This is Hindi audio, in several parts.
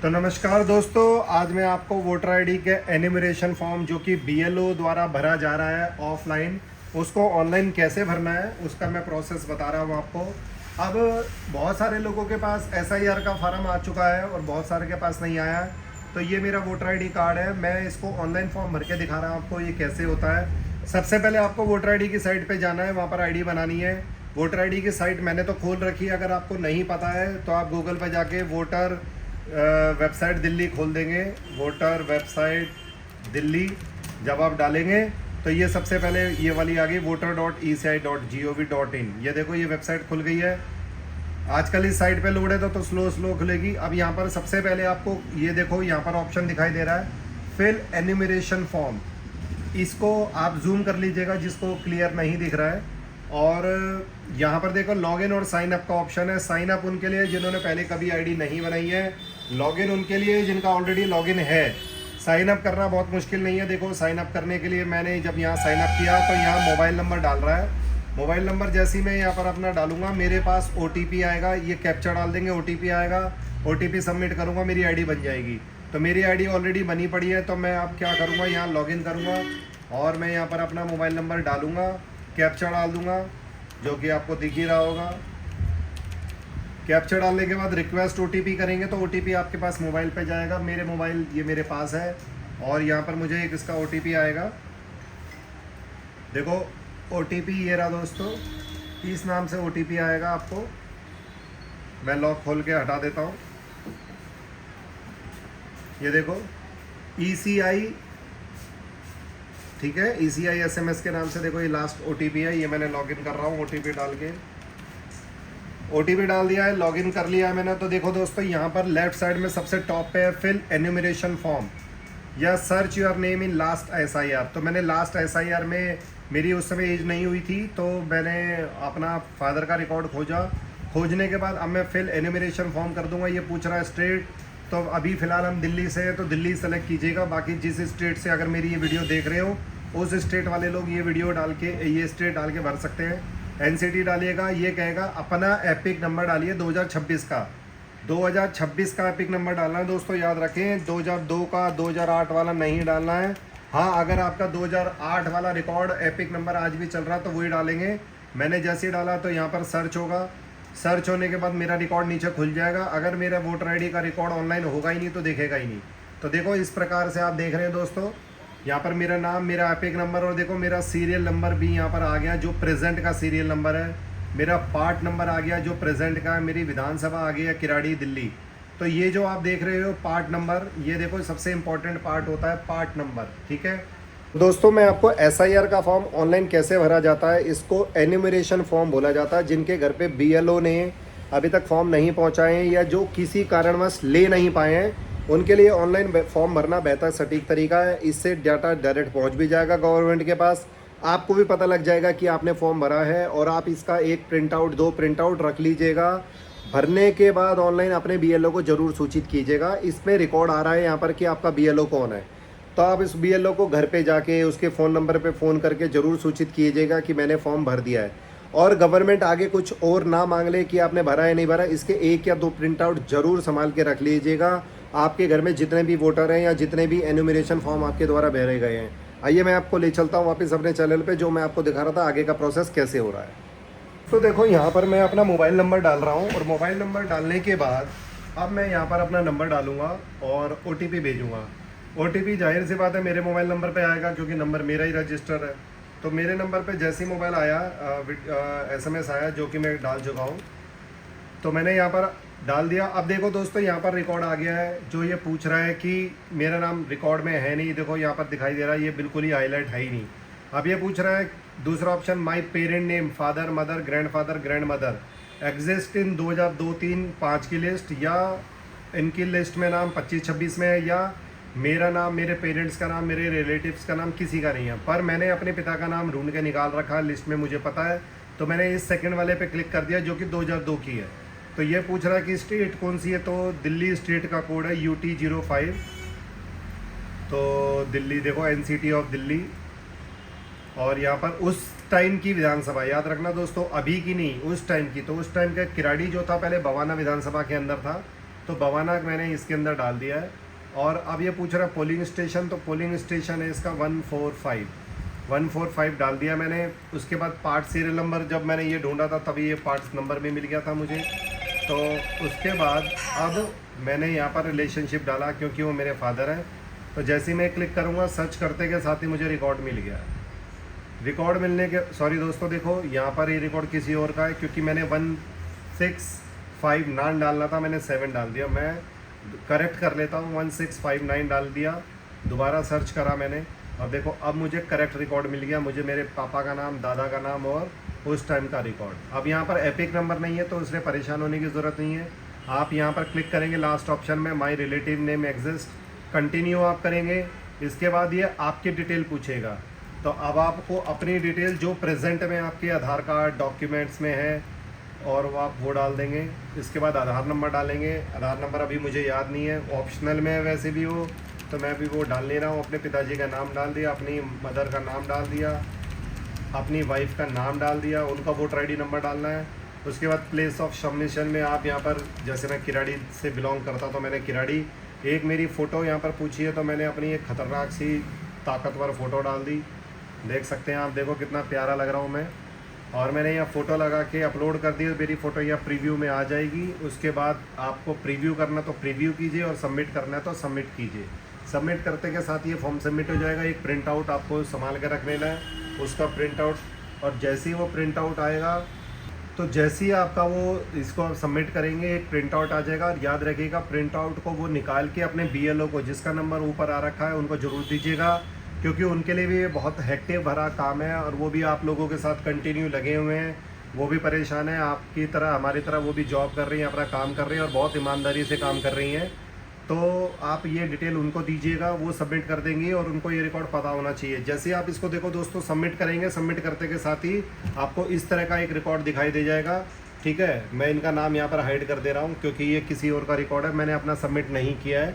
तो नमस्कार दोस्तों, आज मैं आपको वोटर आईडी के एनिमरेशन फॉर्म जो कि बीएलओ द्वारा भरा जा रहा है ऑफलाइन, उसको ऑनलाइन कैसे भरना है उसका मैं प्रोसेस बता रहा हूँ आपको। अब बहुत सारे लोगों के पास एसआईआर का फार्म आ चुका है और बहुत सारे के पास नहीं आया है। तो ये मेरा वोटर आईडी कार्ड है, मैं इसको ऑनलाइन फॉर्म भर के दिखा रहा हूँ आपको ये कैसे होता है। सबसे पहले आपको वोटर आईडी की साइट पे जाना है, वहाँ पर आईडी बनानी है। वोटर आईडी की साइट मैंने तो खोल रखी है, अगर आपको नहीं पता है तो आप गूगल पर जाके वोटर वेबसाइट दिल्ली खोल देंगे। वोटर वेबसाइट दिल्ली जब आप डालेंगे तो ये सबसे पहले ये वाली आ गई voter.eci.gov.in। ये देखो ये वेबसाइट खुल गई है। आजकल इस साइट पे लोड है तो स्लो खुलेगी। अब यहाँ पर सबसे पहले आपको ये देखो यहाँ पर ऑप्शन दिखाई दे रहा है फिल एन्यूमरेशन फॉर्म। इसको आप जूम कर लीजिएगा जिसको क्लियर नहीं दिख रहा है। और यहाँ पर देखो लॉगिन और साइन अप का ऑप्शन है। साइन अप उनके लिए जिन्होंने पहले कभी आईडी नहीं बनाई है, लॉगिन उनके लिए जिनका ऑलरेडी लॉगिन है। साइन अप करना बहुत मुश्किल नहीं है। देखो साइन अप करने के लिए मैंने जब यहाँ साइन अप किया तो यहाँ मोबाइल नंबर डाल रहा है। मोबाइल नंबर जैसे ही मैं यहाँ पर अपना डालूंगा मेरे पास OTP आएगा, ये कैप्चा डाल देंगे, OTP आएगा, OTP सबमिट करूँगा, मेरी आईडी बन जाएगी। तो मेरी आईडी ऑलरेडी बनी पड़ी है। तो मैं अब क्या करूँगा, यहाँ लॉगिन करूँगा और मैं यहाँ पर अपना मोबाइल नंबर डालूँगा, कैप्चा डाल दूँगा जो कि आपको दिख ही रहा होगा। कैप्चा डालने के बाद रिक्वेस्ट OTP करेंगे तो OTP आपके पास मोबाइल पे जाएगा। मेरे मोबाइल ये मेरे पास है और यहाँ पर मुझे एक इसका OTP आएगा। देखो OTP ये रहा दोस्तों, इस नाम से OTP आएगा आपको। मैं लॉक खोल के हटा देता हूँ। ये देखो ECI, ठीक है, ECI SMS के नाम से देखो ये लास्ट OTP है। ये मैंने लॉगिन कर रहा हूँ OTP डाल के। OTP डाल दिया है, लॉगिन कर लिया है मैंने। तो देखो दोस्तों यहाँ पर लेफ्ट साइड में सबसे टॉप पे है फिल एन्यूमरेशन फॉर्म या search your name in last SIR। तो मैंने लास्ट SIR में मेरी उस समय एज नहीं हुई थी तो मैंने अपना फादर का रिकॉर्ड खोजा। खोजने के बाद अब मैं फिल एन्यूमरेशन फॉर्म कर दूंगा। ये पूछ रहा है स्टेट, तो अभी फ़िलहाल हम दिल्ली से हैं तो दिल्ली सेलेक्ट कीजिएगा। बाकी जिस स्टेट से अगर मेरी ये वीडियो देख रहे हो उस स्टेट वाले लोग ये वीडियो डाल के ये स्टेट डाल के भर सकते हैं। NCT डालिएगा। ये कहेगा अपना एपिक नंबर डालिए 2026 का। 2026 का एपिक नंबर डालना है दोस्तों, याद रखें। 2002 का 2008 वाला नहीं डालना है। हाँ, अगर आपका 2008 वाला रिकॉर्ड एपिक नंबर आज भी चल रहा तो वही डालेंगे। मैंने जैसे ही डाला तो यहाँ पर सर्च होगा। सर्च होने के बाद मेरा रिकॉर्ड नीचे खुल जाएगा। अगर मेरा वोटर आईडी का रिकॉर्ड ऑनलाइन होगा ही नहीं तो देखेगा ही नहीं। तो देखो इस प्रकार से आप देख रहे हैं दोस्तों, यहाँ पर मेरा नाम, मेरा एपिक नंबर और देखो मेरा सीरियल नंबर भी यहाँ पर आ गया जो प्रेजेंट का सीरियल नंबर है। मेरा पार्ट नंबर आ गया जो प्रेजेंट का है। मेरी विधानसभा आ गया किराड़ी दिल्ली। तो ये जो आप देख रहे हो पार्ट नंबर, ये देखो सबसे इंपॉर्टेंट पार्ट होता है पार्ट नंबर, ठीक है दोस्तों। मैं आपको SIR का फॉर्म ऑनलाइन कैसे भरा जाता है, इसको एन्यूमरेशन फॉर्म बोला जाता है। जिनके घर पे BLO ने अभी तक फॉर्म नहीं पहुँचाए हैं या जो किसी कारणवश ले नहीं पाए हैं उनके लिए ऑनलाइन फॉर्म भरना बेहतर सटीक तरीका है। इससे डाटा डायरेक्ट पहुंच भी जाएगा गवर्नमेंट के पास। आपको भी पता लग जाएगा कि आपने फॉर्म भरा है और आप इसका एक प्रिंट आउट, 2 प्रिंट आउट रख लीजिएगा। भरने के बाद ऑनलाइन अपने BLO को ज़रूर सूचित कीजिएगा। इसमें रिकॉर्ड आ रहा है यहाँ पर कि आपका BLO कौन है। तो आप इस BLO को घर पे जाके उसके फ़ोन नंबर पे फ़ोन करके ज़रूर सूचित कीजिएगा कि मैंने फॉर्म भर दिया है। और गवर्नमेंट आगे कुछ और ना मांग ले कि आपने भरा है नहीं भरा, इसके 1 या 2 प्रिंट आउट ज़रूर संभाल के रख लीजिएगा। आपके घर में जितने भी वोटर हैं या जितने भी एन्यूमरेशन फॉर्म आपके द्वारा भरे गए हैं। आइए मैं आपको ले चलता हूँ वापस अपने चैनल पे, जो मैं आपको दिखा रहा था आगे का प्रोसेस कैसे हो रहा है। तो देखो यहाँ पर मैं अपना मोबाइल नंबर डाल रहा हूँ और मोबाइल नंबर डालने के बाद अब मैं यहाँ पर अपना नंबर डालूंगा और OTP भेजूँगा। OTP जाहिर सी बात है मेरे मोबाइल नंबर पर आएगा क्योंकि नंबर मेरा ही रजिस्टर है। तो मेरे नंबर पर जैसे ही मोबाइल आया SMS आया जो कि मैं डाल चुका हूँ, तो मैंने यहाँ पर डाल दिया। अब देखो दोस्तों यहाँ पर रिकॉर्ड आ गया है। जो ये पूछ रहा है कि मेरा नाम रिकॉर्ड में है नहीं, देखो यहाँ पर दिखाई दे रहा है, ये बिल्कुल ही हाईलाइट है ही नहीं। अब ये पूछ रहा है दूसरा option, my parent name, father, mother, grandfather, grand mother exist in 2002, 3, 5 की लिस्ट, या इनकी लिस्ट में नाम 25-26 में है, या मेरा नाम, मेरे पेरेंट्स का नाम, मेरे रिलेटिव्स का नाम किसी का नहीं है। पर मैंने अपने पिता का नाम ढूंढ के निकाल रखा है, लिस्ट में मुझे पता है। तो मैंने इस सेकंड वाले पे क्लिक कर दिया जो कि 2002 की है। तो ये पूछ रहा है कि स्टेट कौन सी है, तो दिल्ली स्टेट का कोड है UT05। तो दिल्ली देखो NCT ऑफ दिल्ली। और यहाँ पर उस टाइम की विधानसभा याद रखना दोस्तों, अभी की नहीं, उस टाइम की। तो उस टाइम का किराड़ी जो था पहले बवाना विधानसभा के अंदर था। तो बवाना मैंने इसके अंदर डाल दिया है। और अब ये पूछ रहा है पोलिंग स्टेशन, तो पोलिंग स्टेशन है इसका 145 डाल दिया मैंने। उसके बाद पार्ट सीरियल नंबर जब मैंने ये ढूंढा था तभी ये पार्ट्स नंबर भी मिल गया था मुझे। तो उसके बाद अब मैंने यहाँ पर रिलेशनशिप डाला क्योंकि वो मेरे फादर हैं। तो जैसे ही मैं क्लिक करूँगा सर्च करते के साथ ही मुझे रिकॉर्ड मिल गया। रिकॉर्ड मिलने के सॉरी दोस्तों, देखो यहाँ पर ये रिकॉर्ड किसी और का है क्योंकि मैंने 165 डालना था, मैंने 7 डाल दिया। मैं करेक्ट कर लेता हूँ, 1659 डाल दिया। दोबारा सर्च करा मैंने, अब देखो अब मुझे करेक्ट रिकॉर्ड मिल गया। मुझे मेरे पापा का नाम, दादा का नाम और उस टाइम का रिकॉर्ड। अब यहाँ पर एपिक नंबर नहीं है तो उसमें परेशान होने की ज़रूरत नहीं है। आप यहाँ पर क्लिक करेंगे लास्ट ऑप्शन में my relative name exist, continue आप करेंगे। इसके बाद ये आपकी डिटेल पूछेगा, तो अब आपको अपनी डिटेल जो प्रेजेंट में आपके आधार कार्ड डॉक्यूमेंट्स में है और आप वो डाल देंगे। इसके बाद आधार नंबर डालेंगे। आधार नंबर अभी मुझे याद नहीं है, ऑप्शनल में है वैसे भी वो, तो मैं भी वो डाल ले रहा हूँ। अपने पिताजी का नाम डाल दिया, अपनी मदर का नाम डाल दिया, अपनी वाइफ का नाम डाल दिया, उनका वोटर आईडी नंबर डालना है। उसके बाद प्लेस ऑफ सबमिशन में आप यहाँ पर, जैसे मैं किराड़ी से बिलोंग करता तो मैंने किराड़ी, एक मेरी फ़ोटो यहाँ पर पूछी है तो मैंने अपनी एक ख़तरनाक सी ताकतवर फ़ोटो डाल दी। देख सकते हैं आप, देखो कितना प्यारा लग रहा हूँ मैं। और मैंने यहाँ फ़ोटो लगा के अपलोड कर दी, मेरी फ़ोटो यहाँ प्रीव्यू में आ जाएगी। उसके बाद आपको प्रीव्यू करना तो प्रीव्यू कीजिए और सबमिट करना है तो सबमिट कीजिए। सबमिट करते के साथ ये फॉर्म सबमिट हो जाएगा। एक प्रिंट आउट आपको संभाल के रख लेना है, उसका प्रिंट आउट। और जैसे ही वो प्रिंट आउट आएगा, तो जैसे ही आपका वो इसको आप सबमिट करेंगे एक प्रिंट आउट आ जाएगा। और याद रखिएगा प्रिंट आउट को वो निकाल के अपने BLO को, जिसका नंबर ऊपर आ रखा है, उनको ज़रूर दीजिएगा, क्योंकि उनके लिए भी ये बहुत हेक्टिक भरा काम है और वो भी आप लोगों के साथ कंटिन्यू लगे हुए हैं। वो भी परेशान है आपकी तरह, हमारी तरह वो भी जॉब कर रही हैं, अपना काम कर रही हैं और बहुत ईमानदारी से काम कर रही हैं। तो आप ये डिटेल उनको दीजिएगा, वो सबमिट कर देंगी और उनको ये रिकॉर्ड पता होना चाहिए। जैसे आप इसको देखो दोस्तों, सबमिट करेंगे, सबमिट करते के साथ ही आपको इस तरह का एक रिकॉर्ड दिखाई दे जाएगा। ठीक है, मैं इनका नाम यहाँ पर हाइड कर दे रहा हूँ क्योंकि ये किसी और का रिकॉर्ड है, मैंने अपना सबमिट नहीं किया है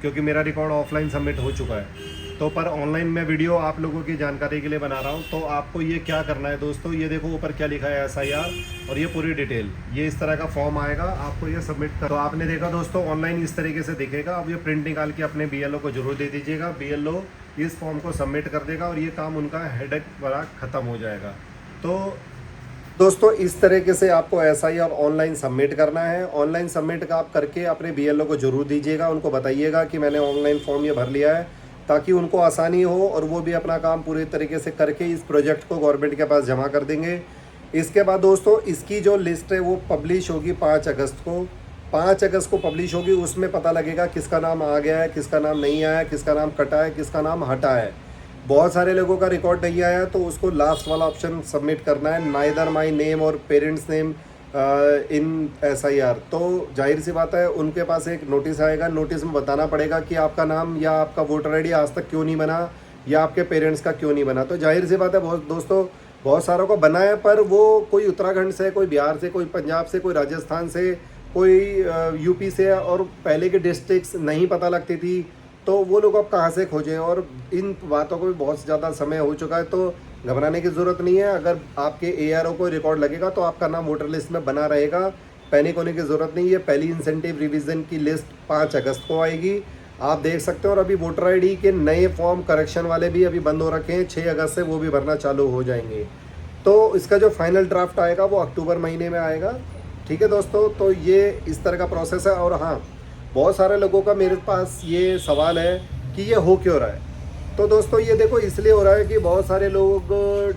क्योंकि मेरा रिकॉर्ड ऑफलाइन सबमिट हो चुका है। तो पर ऑनलाइन मैं वीडियो आप लोगों की जानकारी के लिए बना रहा हूँ। तो आपको ये क्या करना है दोस्तों, ये देखो ऊपर क्या लिखा है SIR, और ये पूरी डिटेल, ये इस तरह का फॉर्म आएगा, आपको ये सबमिट कर। तो आपने देखा दोस्तों ऑनलाइन इस तरीके से दिखेगा। अब ये प्रिंट निकाल के अपने BLO को जरूर दे दीजिएगा। BLO इस फॉर्म को सबमिट कर देगा और ये काम उनका हेडेक वाला ख़त्म हो जाएगा। तो दोस्तों इस तरीके से आपको SIR ऑनलाइन सबमिट करना है। ऑनलाइन सबमिट का आप करके अपने BLO को जरूर दीजिएगा, उनको बताइएगा कि मैंने ऑनलाइन फॉर्म ये भर लिया है, ताकि उनको आसानी हो और वो भी अपना काम पूरे तरीके से करके इस प्रोजेक्ट को गवर्नमेंट के पास जमा कर देंगे। इसके बाद दोस्तों इसकी जो लिस्ट है वो पब्लिश होगी 5 अगस्त को। 5 अगस्त को पब्लिश होगी, उसमें पता लगेगा किसका नाम आ गया है, किसका नाम नहीं आया है, किसका नाम कटा है, किसका नाम हटा है। बहुत सारे लोगों का रिकॉर्ड नहीं आया तो उसको लास्ट वाला ऑप्शन सबमिट करना है, नाइदर माई नेम और पेरेंट्स नेम इन SIR। तो जाहिर सी बात है उनके पास एक नोटिस आएगा, नोटिस में बताना पड़ेगा कि आपका नाम या आपका वोटर आईडी आज तक क्यों नहीं बना या आपके पेरेंट्स का क्यों नहीं बना। तो जाहिर सी बात है बहुत दोस्तों, बहुत सारों को बना है, पर वो कोई उत्तराखंड से, कोई बिहार से, कोई पंजाब से, कोई राजस्थान से, कोई UP से, और पहले के डिस्ट्रिक्ट्स नहीं पता लगती थी। तो वो लोग अब कहाँ से खोजें, और इन बातों को भी बहुत ज़्यादा समय हो चुका है। तो घबराने की ज़रूरत नहीं है, अगर आपके ARO को रिकॉर्ड लगेगा तो आपका नाम वोटर लिस्ट में बना रहेगा, पैनिक होने की ज़रूरत नहीं है। पहली इंसेंटिव रिवीजन की लिस्ट 5 अगस्त को आएगी, आप देख सकते हो। और अभी वोटर आईडी के नए फॉर्म करेक्शन वाले भी अभी बंद हो रखे हैं, 6 अगस्त से वो भी भरना चालू हो जाएंगे। तो इसका जो फाइनल ड्राफ्ट आएगा वो अक्टूबर महीने में आएगा। ठीक है दोस्तों, तो ये इस तरह का प्रोसेस है। और हाँ, बहुत सारे लोगों का मेरे पास ये सवाल है कि ये हो क्यों रहा है। तो दोस्तों ये देखो इसलिए हो रहा है कि बहुत सारे लोग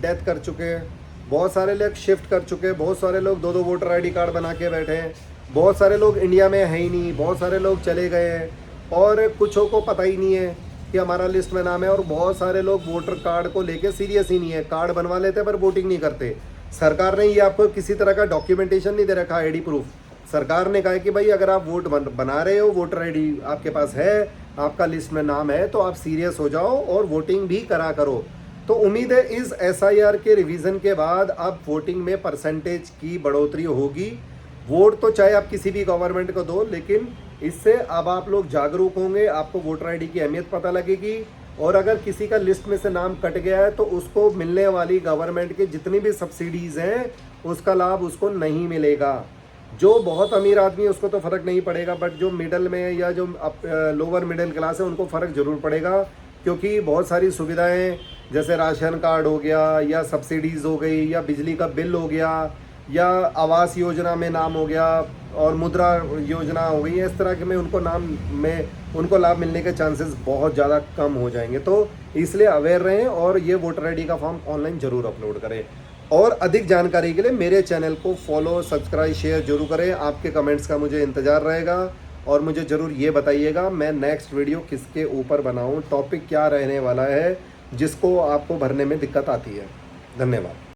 डेथ कर चुके हैं, बहुत सारे लोग शिफ्ट कर चुके हैं, बहुत सारे लोग 2-2 वोटर आईडी कार्ड बना के बैठे हैं, बहुत सारे लोग इंडिया में है ही नहीं, बहुत सारे लोग चले गए हैं और कुछों को पता ही नहीं है कि हमारा लिस्ट में नाम है। और बहुत सारे लोग वोटर कार्ड को लेके सीरियस ही नहीं है, कार्ड बनवा लेते पर वोटिंग नहीं करते। सरकार ने ये आपको किसी तरह का डॉक्यूमेंटेशन नहीं दे रखा, आईडी प्रूफ। सरकार ने कहा है कि भाई अगर आप वोट बना रहे हो, वोटर आईडी आपके पास है, आपका लिस्ट में नाम है, तो आप सीरियस हो जाओ और वोटिंग भी करा करो। तो उम्मीद है इस SIR के रिवीजन के बाद अब वोटिंग में परसेंटेज की बढ़ोतरी होगी। वोट तो चाहे आप किसी भी गवर्नमेंट को दो, लेकिन इससे अब आप लोग जागरूक होंगे, आपको वोटर आईडी की अहमियत पता लगेगी। और अगर किसी का लिस्ट में से नाम कट गया है तो उसको मिलने वाली गवर्नमेंट की जितनी भी सब्सिडीज़ हैं उसका लाभ उसको नहीं मिलेगा। जो बहुत अमीर आदमी है उसको तो फ़र्क नहीं पड़ेगा, बट जो मिडल में है या जो लोअर मिडिल क्लास है उनको फ़र्क ज़रूर पड़ेगा, क्योंकि बहुत सारी सुविधाएं जैसे राशन कार्ड हो गया या सब्सिडीज़ हो गई या बिजली का बिल हो गया या आवास योजना में नाम हो गया और मुद्रा योजना हो गई, इस तरह के में उनको लाभ मिलने के चांसेस बहुत ज़्यादा कम हो जाएंगे। तो इसलिए अवेयर रहें और ये वोटर आईडी का फॉर्म ऑनलाइन ज़रूर अपलोड करें। और अधिक जानकारी के लिए मेरे चैनल को फॉलो, सब्सक्राइब, शेयर जरूर करें। आपके कमेंट्स का मुझे इंतज़ार रहेगा और मुझे ज़रूर ये बताइएगा मैं नेक्स्ट वीडियो किसके ऊपर बनाऊं, टॉपिक क्या रहने वाला है जिसको आपको भरने में दिक्कत आती है। धन्यवाद।